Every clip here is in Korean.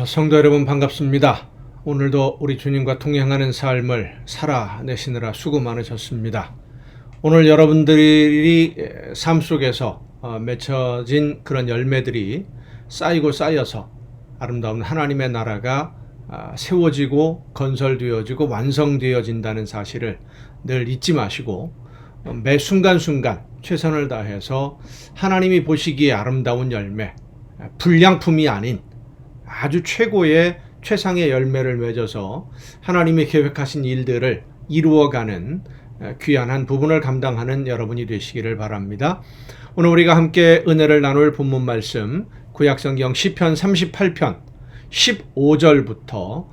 성도 여러분 반갑습니다. 오늘도 우리 주님과 동행하는 삶을 살아내시느라 수고 많으셨습니다. 오늘 여러분들이 삶 속에서 맺혀진 그런 열매들이 쌓이고 쌓여서 아름다운 하나님의 나라가 세워지고 건설되어지고 완성되어진다는 사실을 늘 잊지 마시고 매 순간순간 최선을 다해서 하나님이 보시기에 아름다운 열매, 불량품이 아닌 아주 최고의 최상의 열매를 맺어서 하나님이 계획하신 일들을 이루어가는 귀한 한 부분을 감당하는 여러분이 되시기를 바랍니다. 오늘 우리가 함께 은혜를 나눌 본문 말씀 구약성경 시편 38편 15절부터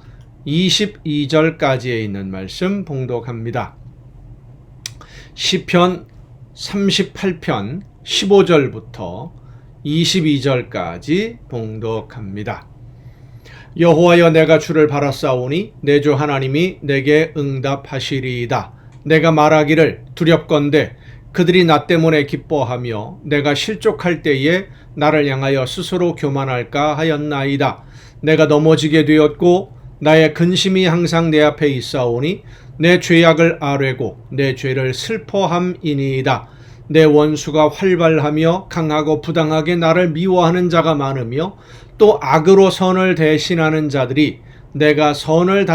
22절까지에 있는 말씀 봉독합니다. 시편 38편 15절부터 22절까지 봉독합니다. 여호와여, 내가 주를 바라싸우니 내 주 하나님이 내게 응답하시리이다. 내가 말하기를 두렵건대 그들이 나 때문에 기뻐하며 내가 실족할 때에 나를 향하여 스스로 교만할까 하였나이다. 내가 넘어지게 되었고 나의 근심이 항상 내 앞에 있사오니 내 죄악을 아뢰고 내 죄를 슬퍼함이니이다. 내 원수가 활발하며 강하고 부당하게 나를 미워하는 자가 많으며 또 악으로 선을 대신하는 자들이 내가 선을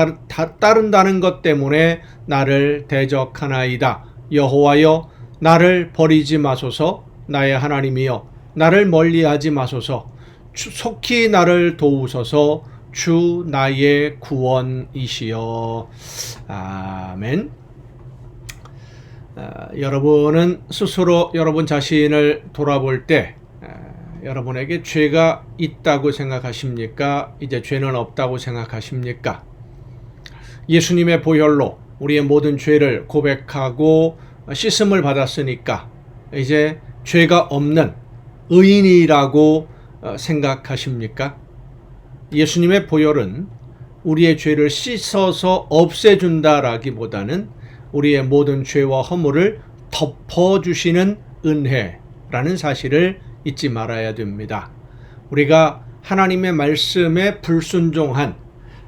따른다는 것 때문에 나를 대적하나이다. 여호와여, 나를 버리지 마소서. 나의 하나님이여, 나를 멀리하지 마소서. 속히 나를 도우소서. 주 나의 구원이시여. 아멘. 여러분은 스스로 여러분 자신을 돌아볼 때 여러분에게 죄가 있다고 생각하십니까? 이제 죄는 없다고 생각하십니까? 예수님의 보혈로 우리의 모든 죄를 고백하고 씻음을 받았으니까 이제 죄가 없는 의인이라고 생각하십니까? 예수님의 보혈은 우리의 죄를 씻어서 없애준다라기보다는 우리의 모든 죄와 허물을 덮어주시는 은혜라는 사실을 잊지 말아야 됩니다. 우리가 하나님의 말씀에 불순종한,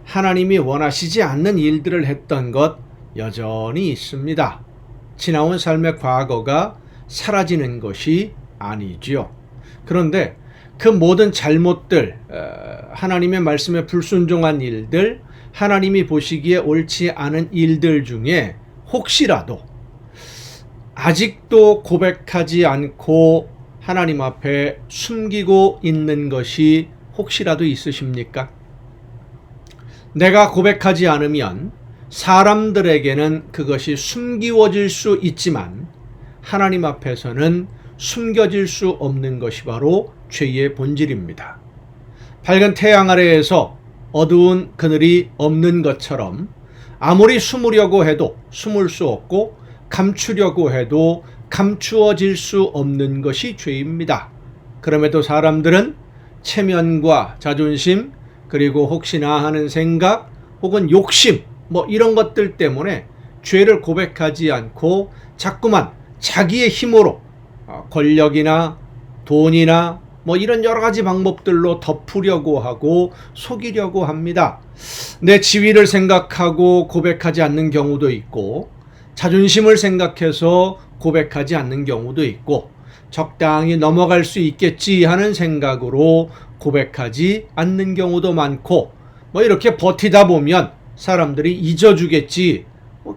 하나님이 원하시지 않는 일들을 했던 것 여전히 있습니다. 지나온 삶의 과거가 사라지는 것이 아니지요. 그런데 그 모든 잘못들, 하나님의 말씀에 불순종한 일들, 하나님이 보시기에 옳지 않은 일들 중에 혹시라도 아직도 고백하지 않고 하나님 앞에 숨기고 있는 것이 혹시라도 있으십니까? 내가 고백하지 않으면 사람들에게는 그것이 숨기워질 수 있지만 하나님 앞에서는 숨겨질 수 없는 것이 바로 죄의 본질입니다. 밝은 태양 아래에서 어두운 그늘이 없는 것처럼 아무리 숨으려고 해도 숨을 수 없고 감추려고 해도 감추어질 수 없는 것이 죄입니다. 그럼에도 사람들은 체면과 자존심, 그리고 혹시나 하는 생각 혹은 욕심 이런 것들 때문에 죄를 고백하지 않고 자꾸만 자기의 힘으로 권력이나 돈이나 이런 여러 가지 방법들로 덮으려고 하고 속이려고 합니다. 내 지위를 생각하고 고백하지 않는 경우도 있고, 자존심을 생각해서 고백하지 않는 경우도 있고, 적당히 넘어갈 수 있겠지 하는 생각으로 고백하지 않는 경우도 많고, 이렇게 버티다 보면 사람들이 잊어주겠지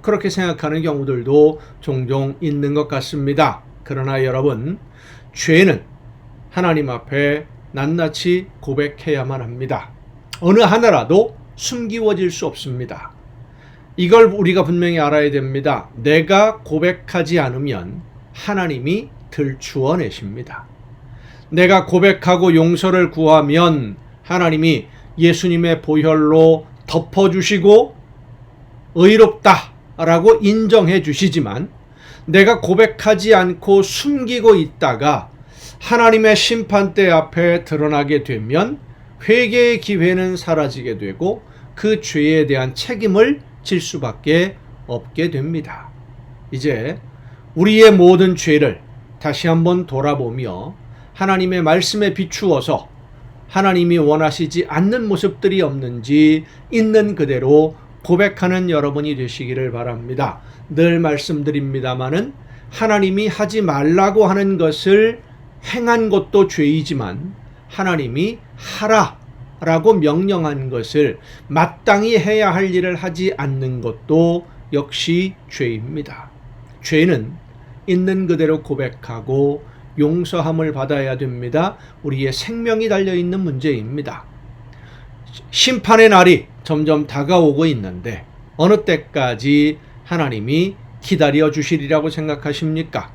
그렇게 생각하는 경우들도 종종 있는 것 같습니다. 그러나 여러분, 죄는 하나님 앞에 낱낱이 고백해야만 합니다. 어느 하나라도 숨기워질 수 없습니다. 이걸 우리가 분명히 알아야 됩니다. 내가 고백하지 않으면 하나님이 들추어 내십니다. 내가 고백하고 용서를 구하면 하나님이 예수님의 보혈로 덮어주시고 의롭다라고 인정해 주시지만, 내가 고백하지 않고 숨기고 있다가 하나님의 심판대 앞에 드러나게 되면 회개의 기회는 사라지게 되고 그 죄에 대한 책임을 질 수밖에 없게 됩니다. 이제 우리의 모든 죄를 다시 한번 돌아보며 하나님의 말씀에 비추어서 하나님이 원하시지 않는 모습들이 없는지 있는 그대로 고백하는 여러분이 되시기를 바랍니다. 늘 말씀드립니다마는 하나님이 하지 말라고 하는 것을 행한 것도 죄이지만 하나님이 하라 라고 명령한 것을 마땅히 해야 할 일을 하지 않는 것도 역시 죄입니다. 죄는 있는 그대로 고백하고 용서함을 받아야 됩니다. 우리의 생명이 달려있는 문제입니다. 심판의 날이 점점 다가오고 있는데 어느 때까지 하나님이 기다려 주시리라고 생각하십니까?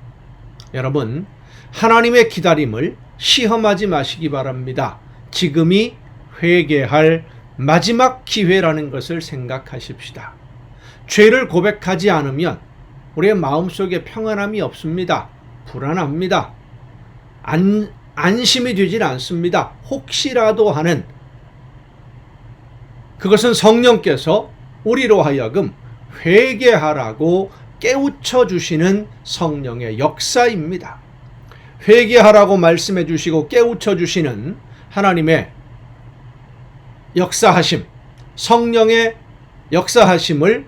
여러분, 하나님의 기다림을 시험하지 마시기 바랍니다. 지금이 회개할 마지막 기회라는 것을 생각하십시다. 죄를 고백하지 않으면 우리의 마음속에 평안함이 없습니다. 불안합니다. 안심이 되질 않습니다. 혹시라도 하는, 그것은 성령께서 우리로 하여금 회개하라고 깨우쳐 주시는 성령의 역사입니다. 회개하라고 말씀해 주시고 깨우쳐 주시는 하나님의 역사하심, 성령의 역사하심을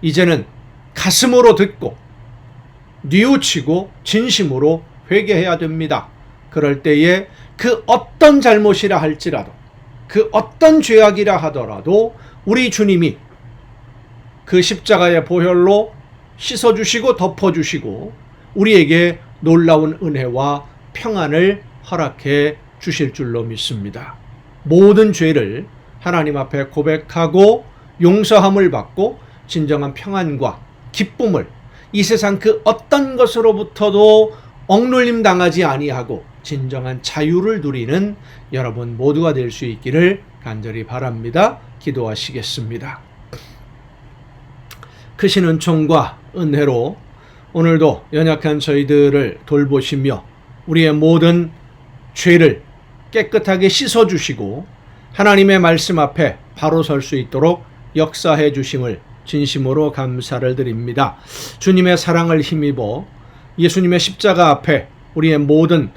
이제는 가슴으로 듣고 뉘우치고 진심으로 회개해야 됩니다. 그럴 때에 그 어떤 잘못이라 할지라도, 그 어떤 죄악이라 하더라도 우리 주님이 그 십자가의 보혈로 씻어주시고 덮어주시고 우리에게 놀라운 은혜와 평안을 허락해 주실 줄로 믿습니다. 모든 죄를 하나님 앞에 고백하고 용서함을 받고 진정한 평안과 기쁨을 이 세상 그 어떤 것으로부터도 억눌림 당하지 아니하고 진정한 자유를 누리는 여러분 모두가 될 수 있기를 간절히 바랍니다. 기도하시겠습니다. 크신 은총과 은혜로 오늘도 연약한 저희들을 돌보시며 우리의 모든 죄를 깨끗하게 씻어주시고 하나님의 말씀 앞에 바로 설 수 있도록 역사해 주심을 진심으로 감사를 드립니다. 주님의 사랑을 힘입어 예수님의 십자가 앞에 우리의 모든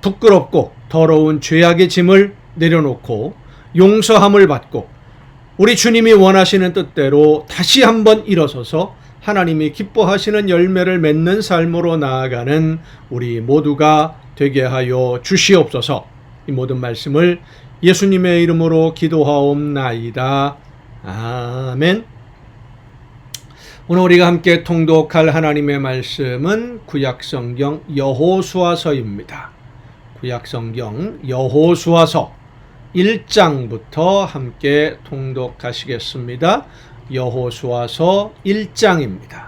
부끄럽고 더러운 죄악의 짐을 내려놓고 용서함을 받고 우리 주님이 원하시는 뜻대로 다시 한번 일어서서 하나님이 기뻐하시는 열매를 맺는 삶으로 나아가는 우리 모두가 되게 하여 주시옵소서. 이 모든 말씀을 예수님의 이름으로 기도하옵나이다. 아멘. 오늘 우리가 함께 통독할 하나님의 말씀은 구약성경 여호수아서입니다. 구약성경 여호수아서 1장부터 함께 통독하시겠습니다. 여호수아서 1장입니다.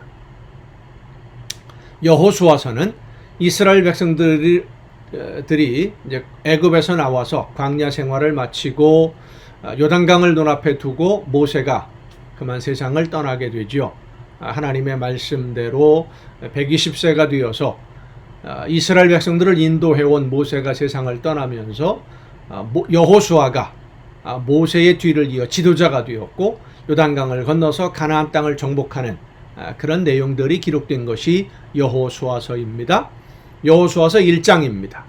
여호수아서는 이스라엘 백성들이 이제 애굽에서 나와서 광야 생활을 마치고 요단강을 눈앞에 두고 모세가 그만 세상을 떠나게 되죠. 하나님의 말씀대로 120세가 되어서 이스라엘 백성들을 인도해온 모세가 세상을 떠나면서 여호수아가 모세의 뒤를 이어 지도자가 되었고 요단강을 건너서 가나안 땅을 정복하는 그런 내용들이 기록된 것이 여호수아서입니다. 여호수아서 1장입니다.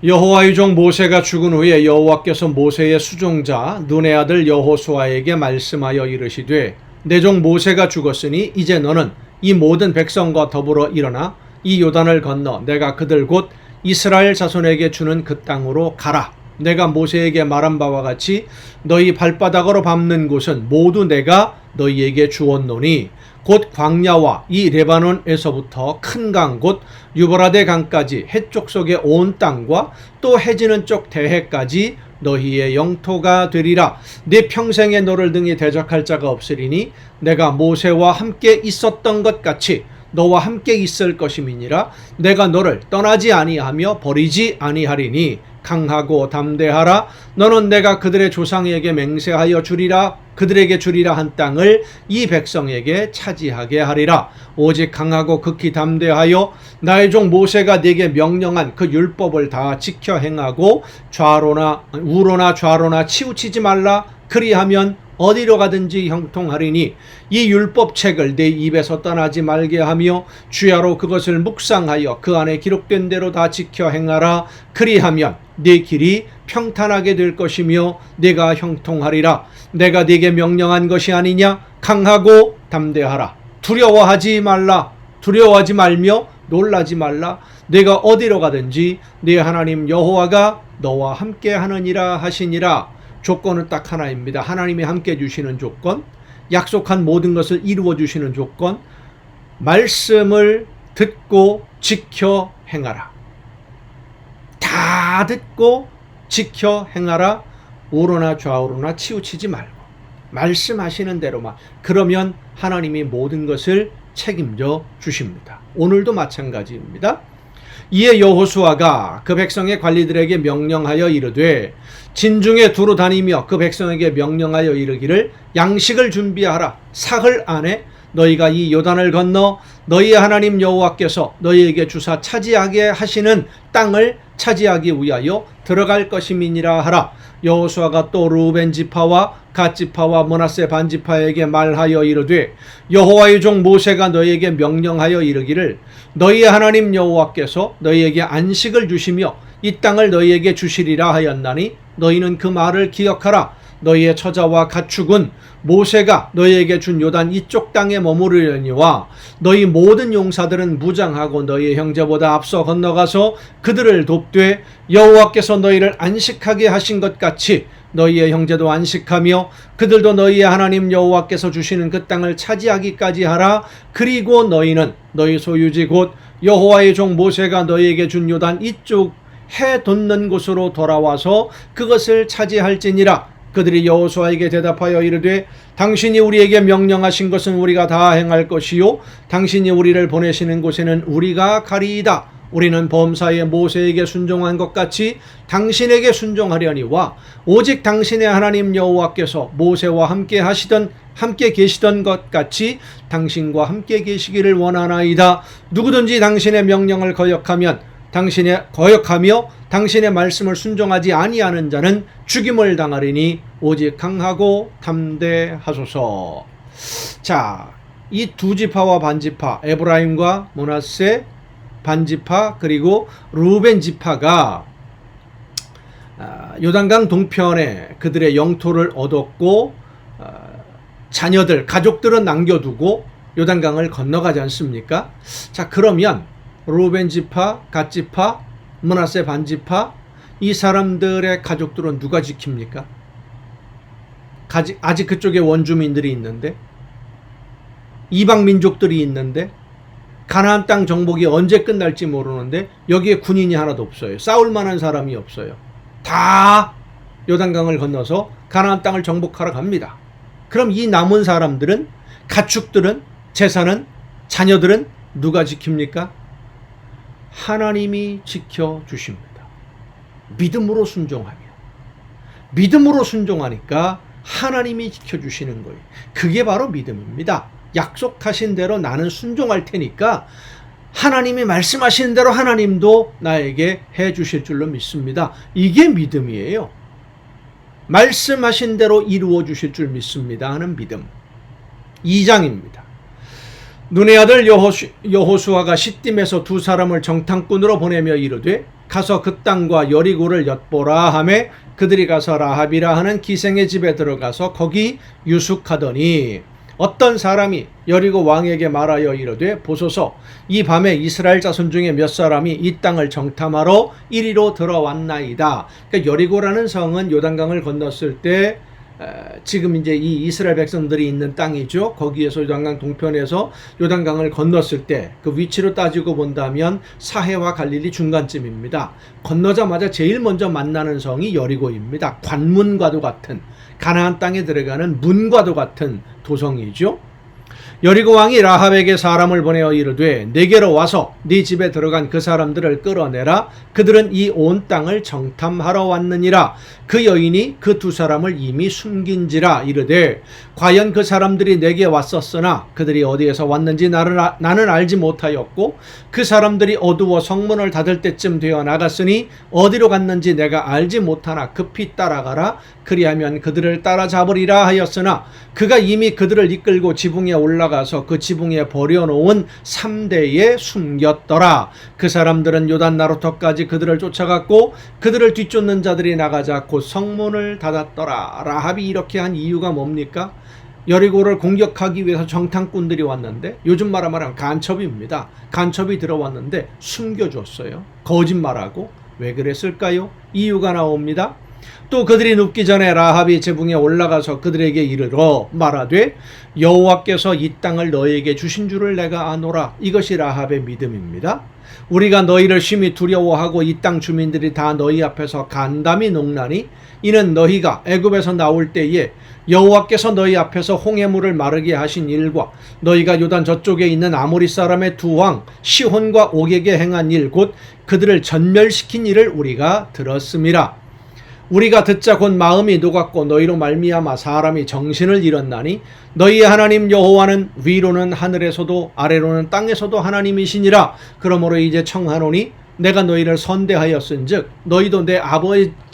여호와의 종 모세가 죽은 후에 여호와께서 모세의 수종자 눈의 아들 여호수아에게 말씀하여 이르시되 내 종 모세가 죽었으니 이제 너는 이 모든 백성과 더불어 일어나 이 요단을 건너 내가 그들 곧 이스라엘 자손에게 주는 그 땅으로 가라. 내가 모세에게 말한 바와 같이 너희 발바닥으로 밟는 곳은 모두 내가 너희에게 주었노니 곧 광야와 이 레바논에서부터 큰 강 곧 유브라데 강까지 해쪽 속의 온 땅과 또 해지는 쪽 대해까지 너희의 영토가 되리라. 네 평생에 너를 등에 대적할 자가 없으리니 내가 모세와 함께 있었던 것 같이 너와 함께 있을 것임이니라. 내가 너를 떠나지 아니하며 버리지 아니하리니 강하고 담대하라. 너는 내가 그들의 조상에게 맹세하여 주리라. 그들에게 주리라 한 땅을 이 백성에게 차지하게 하리라. 오직 강하고 극히 담대하여 나의 종 모세가 네게 명령한 그 율법을 다 지켜 행하고 우로나 좌로나 치우치지 말라. 그리하면 어디로 가든지 형통하리니 이 율법책을 내 입에서 떠나지 말게 하며 주야로 그것을 묵상하여 그 안에 기록된 대로 다 지켜 행하라. 그리하면 네 길이 평탄하게 될 것이며 내가 형통하리라. 내가 네게 명령한 것이 아니냐. 강하고 담대하라. 두려워하지 말라. 두려워하지 말며 놀라지 말라. 내가 어디로 가든지 네 하나님 여호와가 너와 함께 하느니라 하시니라. 조건은 딱 하나입니다. 하나님이 함께 주시는 조건, 약속한 모든 것을 이루어 주시는 조건, 말씀을 듣고 지켜 행하라. 다 듣고 지켜 행하라. 우로나 좌우로나 치우치지 말고 말씀하시는 대로만. 그러면 하나님이 모든 것을 책임져 주십니다. 오늘도 마찬가지입니다. 이에 여호수아가 그 백성의 관리들에게 명령하여 이르되 진중에 두루 다니며 그 백성에게 명령하여 이르기를 양식을 준비하라. 사흘 안에 너희가 이 요단을 건너 너희의 하나님 여호와께서 너희에게 주사 차지하게 하시는 땅을 차지하기 위하여 들어갈 것임이니라 하라. 여호수아가 또 루벤 지파와 갓 지파와 므낫세 반 지파에게 말하여 이르되 여호와의 종 모세가 너희에게 명령하여 이르기를 너희의 하나님 여호와께서 너희에게 안식을 주시며 이 땅을 너희에게 주시리라 하였나니 너희는 그 말을 기억하라. 너희의 처자와 가축은 모세가 너희에게 준 요단 이쪽 땅에 머무르려니와 너희 모든 용사들은 무장하고 너희의 형제보다 앞서 건너가서 그들을 돕되 여호와께서 너희를 안식하게 하신 것 같이 너희의 형제도 안식하며 그들도 너희의 하나님 여호와께서 주시는 그 땅을 차지하기까지 하라. 그리고 너희는 너희 소유지 곧 여호와의 종 모세가 너희에게 준 요단 이쪽 해 돋는 곳으로 돌아와서 그것을 차지할지니라. 그들이 여호수아에게 대답하여 이르되 당신이 우리에게 명령하신 것은 우리가 다 행할 것이요 당신이 우리를 보내시는 곳에는 우리가 가리이다. 우리는 범사에 모세에게 순종한 것 같이 당신에게 순종하려니와 오직 당신의 하나님 여호와께서 모세와 함께 계시던 것 같이 당신과 함께 계시기를 원하나이다. 누구든지 당신의 명령을 거역하며 당신의 말씀을 순종하지 아니하는 자는 죽임을 당하리니 오직 강하고 담대하소서. 자, 이 두 지파와 반지파, 에브라임과 므낫세 반지파 그리고 루벤 지파가 요단강 동편에 그들의 영토를 얻었고 자녀들, 가족들은 남겨두고 요단강을 건너가지 않습니까? 자, 그러면 루벤 지파, 갓 지파, 므낫세 반지파 이 사람들의 가족들은 누가 지킵니까? 아직 그쪽에 원주민들이 있는데, 이방 민족들이 있는데, 가나안 땅 정복이 언제 끝날지 모르는데 여기에 군인이 하나도 없어요. 싸울 만한 사람이 없어요. 다 요단강을 건너서 가나안 땅을 정복하러 갑니다. 그럼 이 남은 사람들은, 가축들은, 재산은, 자녀들은 누가 지킵니까? 하나님이 지켜주십니다. 믿음으로 순종하니까 하나님이 지켜주시는 거예요. 그게 바로 믿음입니다. 약속하신 대로 나는 순종할 테니까 하나님이 말씀하시는 대로 하나님도 나에게 해주실 줄로 믿습니다. 이게 믿음이에요. 말씀하신 대로 이루어 주실 줄 믿습니다 하는 믿음. 2장입니다. 눈의 아들 여호수아가 시딤에서 두 사람을 정탐꾼으로 보내며 이르되 가서 그 땅과 여리고를 엿보라 하매 그들이 가서 라합이라 하는 기생의 집에 들어가서 거기 유숙하더니 어떤 사람이 여리고 왕에게 말하여 이르되 보소서 이 밤에 이스라엘 자손 중에 몇 사람이 이 땅을 정탐하러 이리로 들어왔나이다. 그러니까 여리고라는 성은 요단강을 건넜을 때 지금 이제 이 이스라엘 백성들이 있는 땅이죠. 거기에서 요단강 동편에서 요단강을 건넜을 때 그 위치로 따지고 본다면 사해와 갈릴리 중간쯤입니다. 건너자마자 제일 먼저 만나는 성이 여리고입니다. 관문과도 같은, 가나안 땅에 들어가는 문과도 같은 도성이죠. 여리고 왕이 라합에게 사람을 보내어 이르되 내게로 와서 네 집에 들어간 그 사람들을 끌어내라. 그들은 이 온 땅을 정탐하러 왔느니라. 그 여인이 그 두 사람을 이미 숨긴지라. 이르되 과연 그 사람들이 내게 왔었으나 그들이 어디에서 왔는지 나는 알지 못하였고 그 사람들이 어두워 성문을 닫을 때쯤 되어 나갔으니 어디로 갔는지 내가 알지 못하나 급히 따라가라. 그리하면 그들을 따라잡으리라 하였으나 그가 이미 그들을 이끌고 지붕에 올라가서 그 지붕에 버려놓은 3대에 숨겼더라. 그 사람들은 요단 나루터까지 그들을 쫓아갔고 그들을 뒤쫓는 자들이 나가자 곧 성문을 닫았더라. 라합이 이렇게 한 이유가 뭡니까? 여리고를 공격하기 위해서 정탐꾼들이 왔는데, 요즘 말하면 간첩입니다. 간첩이 들어왔는데 숨겨줬어요. 거짓말하고. 왜 그랬을까요? 이유가 나옵니다. 또 그들이 눕기 전에 라합이 지붕에 올라가서 그들에게 이르러 말하되 여호와께서 이 땅을 너희에게 주신 줄을 내가 아노라. 이것이 라합의 믿음입니다. 우리가 너희를 심히 두려워하고 이 땅 주민들이 다 너희 앞에서 간담이 녹나니 이는 너희가 애굽에서 나올 때에 여호와께서 너희 앞에서 홍해물을 마르게 하신 일과 너희가 요단 저쪽에 있는 아모리 사람의 두 왕 시혼과 옥에게 행한 일 곧 그들을 전멸시킨 일을 우리가 들었음이라. 우리가 듣자 곧 마음이 녹았고 너희로 말미암아 사람이 정신을 잃었나니 너희의 하나님 여호와는 위로는 하늘에서도 아래로는 땅에서도 하나님이시니라. 그러므로 이제 청하노니 내가 너희를 선대하였은즉 너희도 내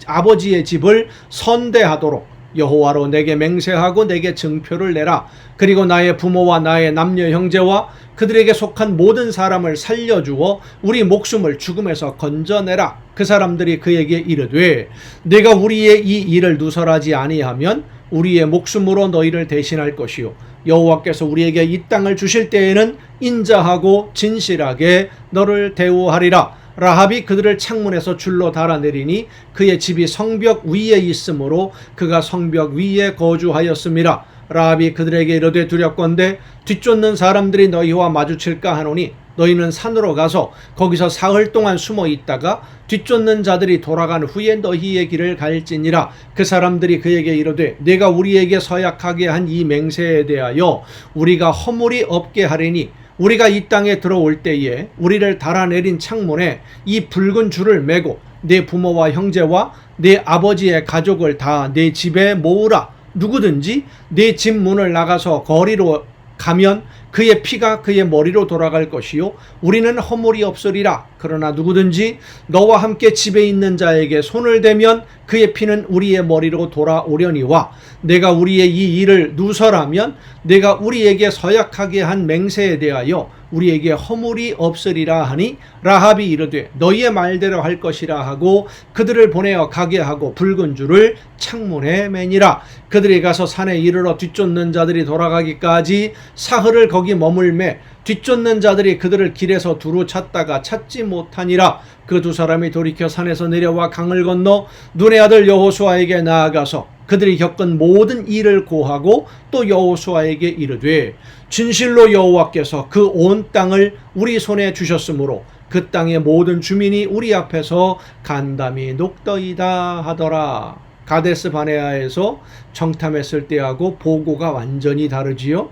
아버지의 집을 선대하도록 여호와로 내게 맹세하고 내게 증표를 내라. 그리고 나의 부모와 나의 남녀 형제와 그들에게 속한 모든 사람을 살려주어 우리 목숨을 죽음에서 건져내라. 그 사람들이 그에게 이르되 내가 우리의 이 일을 누설하지 아니하면 우리의 목숨으로 너희를 대신할 것이요 여호와께서 우리에게 이 땅을 주실 때에는 인자하고 진실하게 너를 대우하리라. 라합이 그들을 창문에서 줄로 달아내리니 그의 집이 성벽 위에 있으므로 그가 성벽 위에 거주하였음이라. 라합이 그들에게 이르되 두렵건대 뒤쫓는 사람들이 너희와 마주칠까 하노니 너희는 산으로 가서 거기서 사흘 동안 숨어 있다가 뒤쫓는 자들이 돌아간 후에 너희의 길을 갈지니라. 그 사람들이 그에게 이르되 내가 우리에게 서약하게 한 이 맹세에 대하여 우리가 허물이 없게 하리니 우리가 이 땅에 들어올 때에 우리를 달아내린 창문에 이 붉은 줄을 매고 내 부모와 형제와 내 아버지의 가족을 다 내 집에 모으라. 누구든지 내 집 문을 나가서 거리로 가면 그의 피가 그의 머리로 돌아갈 것이요 우리는 허물이 없으리라. 그러나 누구든지 너와 함께 집에 있는 자에게 손을 대면 그의 피는 우리의 머리로 돌아오려니와 내가 우리의 이 일을 누설하면 내가 우리에게 서약하게 한 맹세에 대하여 우리에게 허물이 없으리라 하니 라합이 이르되 너희의 말대로 할 것이라 하고 그들을 보내어 가게 하고 붉은 줄을 창문에 매니라. 그들이 가서 산에 이르러 뒤쫓는 자들이 돌아가기까지 사흘을 거기 머물매 뒤쫓는 자들이 그들을 길에서 두루 찾다가 찾지 못하니라. 그 두 사람이 돌이켜 산에서 내려와 강을 건너 눈의 아들 여호수아에게 나아가서 그들이 겪은 모든 일을 고하고 또 여호수아에게 이르되 진실로 여호와께서 그 온 땅을 우리 손에 주셨으므로 그 땅의 모든 주민이 우리 앞에서 간담이 녹더이다 하더라. 가데스 바네아에서 정탐했을 때하고 보고가 완전히 다르지요.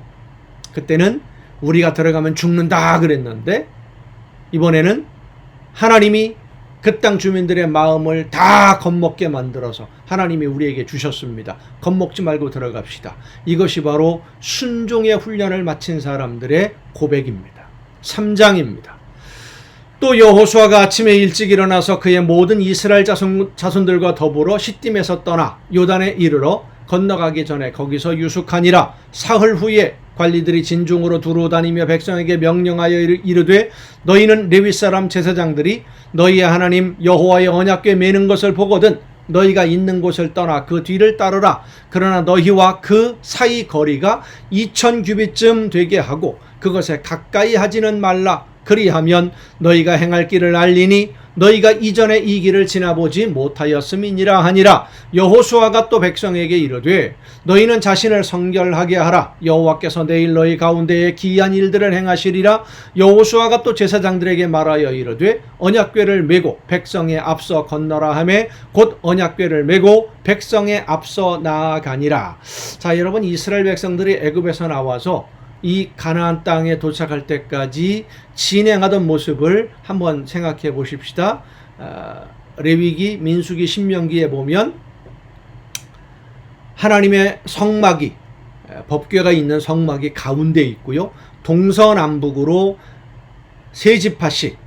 그때는 우리가 들어가면 죽는다 그랬는데 이번에는 하나님이 그 땅 주민들의 마음을 다 겁먹게 만들어서 하나님이 우리에게 주셨습니다. 겁먹지 말고 들어갑시다. 이것이 바로 순종의 훈련을 마친 사람들의 고백입니다. 3장입니다. 또 여호수아가 아침에 일찍 일어나서 그의 모든 이스라엘 자손들과 더불어 시딤에서 떠나 요단에 이르러 건너가기 전에 거기서 유숙하니라. 사흘 후에 관리들이 진중으로 두루 다니며 백성에게 명령하여 이르되 너희는 레위 사람 제사장들이 너희의 하나님 여호와의 언약궤 매는 것을 보거든 너희가 있는 곳을 떠나 그 뒤를 따르라. 그러나 너희와 그 사이 거리가 2000규빗쯤 되게 하고 그것에 가까이 하지는 말라. 그리하면 너희가 행할 길을 알리니 너희가 이전에 이 길을 지나보지 못하였음이니라 하니라. 여호수아가 또 백성에게 이르되 너희는 자신을 성결하게 하라. 여호와께서 내일 너희 가운데에 기이한 일들을 행하시리라. 여호수아가 또 제사장들에게 말하여 이르되 언약궤를 메고 백성에 앞서 건너라 하매 곧 언약궤를 메고 백성에 앞서 나아가니라. 자, 여러분, 이스라엘 백성들이 애굽에서 나와서 이 가나안 땅에 도착할 때까지 진행하던 모습을 한번 생각해 보십시다. 레위기, 민수기, 신명기에 보면 하나님의 성막이, 법궤가 있는 성막이 가운데 있고요. 동서남북으로 세 지파씩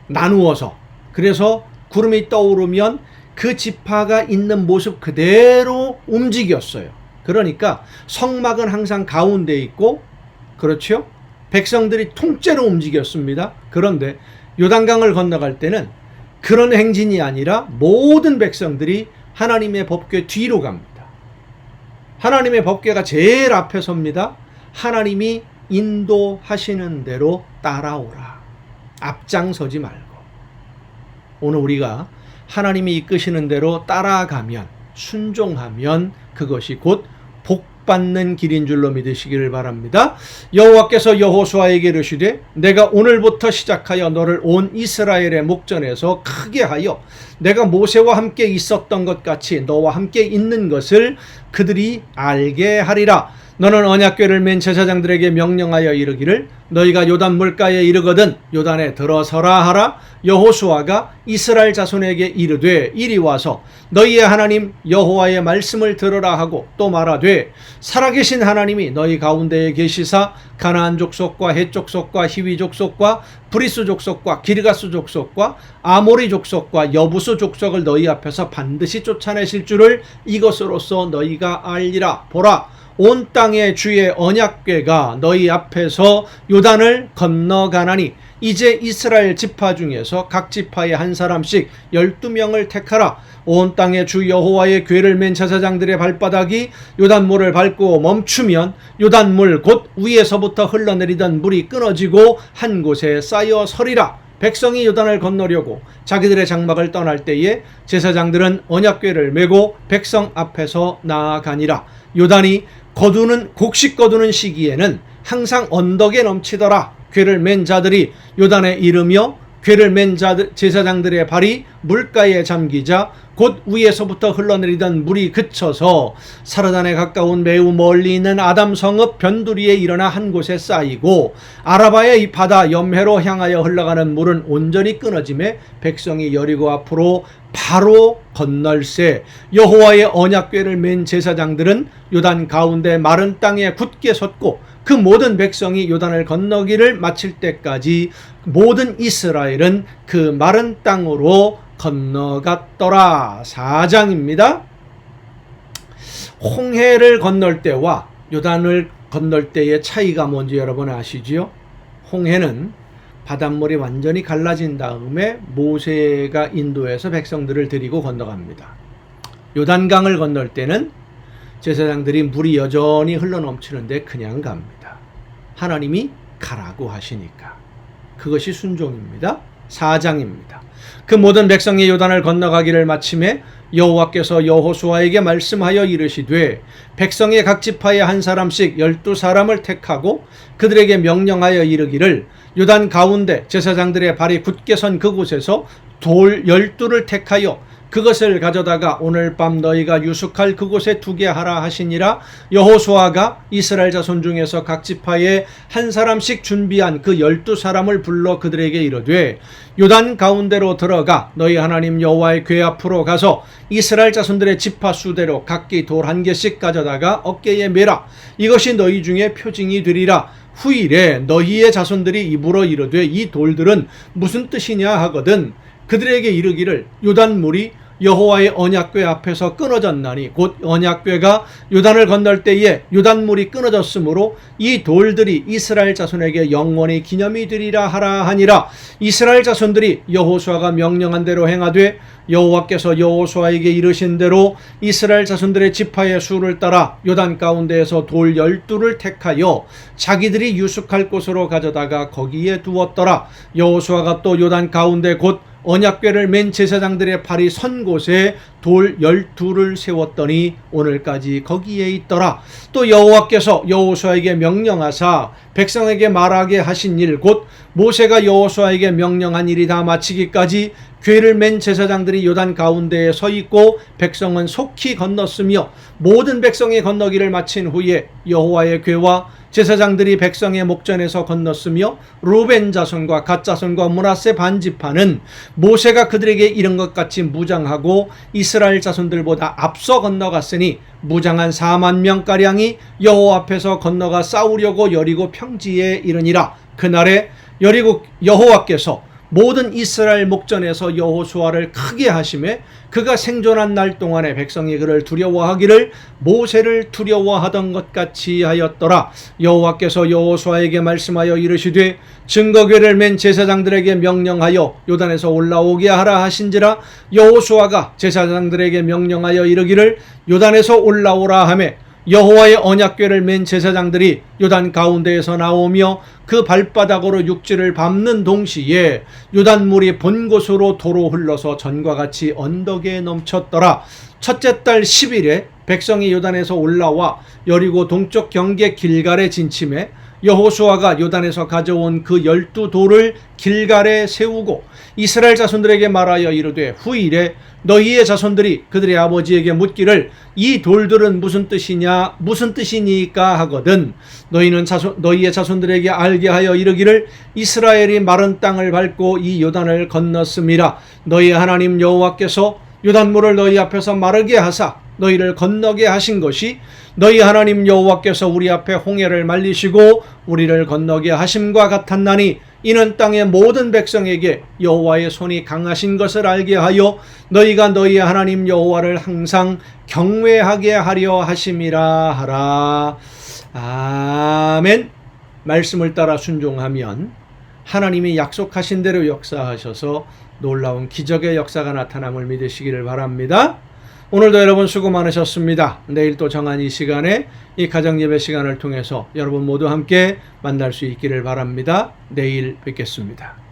나누어서, 그래서 구름이 떠오르면 그 지파가 있는 모습 그대로 움직였어요. 그러니까 성막은 항상 가운데 있고, 그렇죠? 백성들이 통째로 움직였습니다. 그런데 요단강을 건너갈 때는 그런 행진이 아니라 모든 백성들이 하나님의 법궤 뒤로 갑니다. 하나님의 법궤가 제일 앞에 섭니다. 하나님이 인도하시는 대로 따라오라. 앞장서지 말고. 오늘 우리가 하나님이 이끄시는 대로 따라가면, 순종하면 그것이 곧 복받는 길인 줄로 믿으시기를 바랍니다. 여호와께서 여호수아에게 이르시되 내가 오늘부터 시작하여 너를 온 이스라엘의 목전에서 크게 하여 내가 모세와 함께 있었던 것 같이 너와 함께 있는 것을 그들이 알게 하리라. 너는 언약궤를 맨 제사장들에게 명령하여 이르기를 너희가 요단 물가에 이르거든 요단에 들어서라 하라. 여호수아가 이스라엘 자손에게 이르되 이리 와서 너희의 하나님 여호와의 말씀을 들으라 하고 또 말하되 살아계신 하나님이 너희 가운데에 계시사 가나안 족속과 헷 족속과 히위 족속과 브리스 족속과 기르가스 족속과 아모리 족속과 여부수 족속을 너희 앞에서 반드시 쫓아내실 줄을 이것으로써 너희가 알리라. 보라, 온 땅의 주의 언약궤가 너희 앞에서 요단을 건너가나니 이제 이스라엘 지파 중에서 각 지파에 한 사람씩 12명을 택하라. 온 땅의 주 여호와의 궤를 맨 제사장들의 발바닥이 요단물을 밟고 멈추면 요단물 곧 위에서부터 흘러내리던 물이 끊어지고 한 곳에 쌓여 서리라. 백성이 요단을 건너려고 자기들의 장막을 떠날 때에 제사장들은 언약궤를 메고 백성 앞에서 나아가니라. 요단이 곡식 거두는 시기에는 항상 언덕에 넘치더라. 궤를 맨 자들이 요단에 이르며 궤를 맨 제사장들의 발이 물가에 잠기자 곧 위에서부터 흘러내리던 물이 그쳐서 사르단에 가까운 매우 멀리 있는 아담 성읍 변두리에 일어나 한 곳에 쌓이고 아라바의 이 바다 염해로 향하여 흘러가는 물은 온전히 끊어짐에 백성이 여리고 앞으로 바로 건널세. 여호와의 언약궤를 맨 제사장들은 요단 가운데 마른 땅에 굳게 섰고 그 모든 백성이 요단을 건너기를 마칠 때까지 모든 이스라엘은 그 마른 땅으로 건너갔더라. 4장입니다. 홍해를 건널 때와 요단을 건널 때의 차이가 뭔지 여러분 아시지요? 홍해는 바닷물이 완전히 갈라진 다음에 모세가 인도해서 백성들을 데리고 건너갑니다. 요단강을 건널 때는 제사장들이 물이 여전히 흘러넘치는데 그냥 갑니다. 하나님이 가라고 하시니까. 그것이 순종입니다. 4장입니다. 그 모든 백성이 요단을 건너가기를 마침에 여호와께서 여호수아에게 말씀하여 이르시되 백성의 각 지파에 한 사람씩 12사람을 택하고 그들에게 명령하여 이르기를 요단 가운데 제사장들의 발이 굳게 선 그곳에서 돌 12를 택하여 그것을 가져다가 오늘 밤 너희가 유숙할 그곳에 두게 하라 하시니라. 여호수아가 이스라엘 자손 중에서 각 지파에 한 사람씩 준비한 그 12사람을 불러 그들에게 이르되 요단 가운데로 들어가 너희 하나님 여호와의 궤 앞으로 가서 이스라엘 자손들의 지파 수대로 각기 돌 한 개씩 가져다가 어깨에 매라. 이것이 너희 중에 표징이 되리라. 후일에 너희의 자손들이 입으로 이르되 이 돌들은 무슨 뜻이냐 하거든 그들에게 이르기를 요단물이 여호와의 언약궤 앞에서 끊어졌나니 곧 언약궤가 요단을 건널 때에 요단물이 끊어졌으므로 이 돌들이 이스라엘 자손에게 영원히 기념이 되리라 하라 하니라. 이스라엘 자손들이 여호수아가 명령한 대로 행하되 여호와께서 여호수아에게 이르신 대로 이스라엘 자손들의 지파의 수를 따라 요단 가운데에서 돌 12를 택하여 자기들이 유숙할 곳으로 가져다가 거기에 두었더라. 여호수아가 또 요단 가운데 곧 언약궤를 맨 제사장들의 발이 선 곳에 돌 12를 세웠더니 오늘까지 거기에 있더라. 또 여호와께서 여호수아에게 명령하사 백성에게 말하게 하신 일 곧 모세가 여호수아에게 명령한 일이 다 마치기까지 궤를 맨 제사장들이 요단 가운데에 서 있고 백성은 속히 건넜으며 모든 백성이 건너기를 마친 후에 여호와의 궤와 제사장들이 백성의 목전에서 건넜으며 루벤 자손과 갓 자손과 므낫세 반지파는 모세가 그들에게 이른 것 같이 무장하고 이스라엘 자손들보다 앞서 건너갔으니 무장한 4만 명가량이 여호와 앞에서 건너가 싸우려고 여리고 평지에 이르니라. 그날에 여호와께서 모든 이스라엘 목전에서 여호수아를 크게 하심에 그가 생존한 날 동안에 백성이 그를 두려워하기를 모세를 두려워하던 것 같이 하였더라. 여호와께서 여호수아에게 말씀하여 이르시되 증거궤를 맨 제사장들에게 명령하여 요단에서 올라오게 하라 하신지라. 여호수아가 제사장들에게 명령하여 이르기를 요단에서 올라오라 하매 여호와의 언약궤를 맨 제사장들이 요단 가운데에서 나오며 그 발바닥으로 육지를 밟는 동시에 요단물이 본 곳으로 도로 흘러서 전과 같이 언덕에 넘쳤더라. 첫째 달 10일에 백성이 요단에서 올라와 여리고 동쪽 경계 길갈에 진침해 여호수아가 요단에서 가져온 그 12돌을 길갈에 세우고 이스라엘 자손들에게 말하여 이르되 후일에 너희의 자손들이 그들의 아버지에게 묻기를 이 돌들은 무슨 뜻이니까 하거든 너희의 자손들에게 알게 하여 이르기를 이스라엘이 마른 땅을 밟고 이 요단을 건넜음이라. 너희 하나님 여호와께서 요단물을 너희 앞에서 마르게 하사 너희를 건너게 하신 것이 너희 하나님 여호와께서 우리 앞에 홍해를 말리시고 우리를 건너게 하심과 같았나니 이는 땅의 모든 백성에게 여호와의 손이 강하신 것을 알게 하여 너희가 너희 하나님 여호와를 항상 경외하게 하려 하심이라 하라. 아멘. 말씀을 따라 순종하면 하나님이 약속하신 대로 역사하셔서 놀라운 기적의 역사가 나타남을 믿으시기를 바랍니다. 오늘도 여러분 수고 많으셨습니다. 내일 또 정한 이 시간에 이 가정예배 시간을 통해서 여러분 모두 함께 만날 수 있기를 바랍니다. 내일 뵙겠습니다.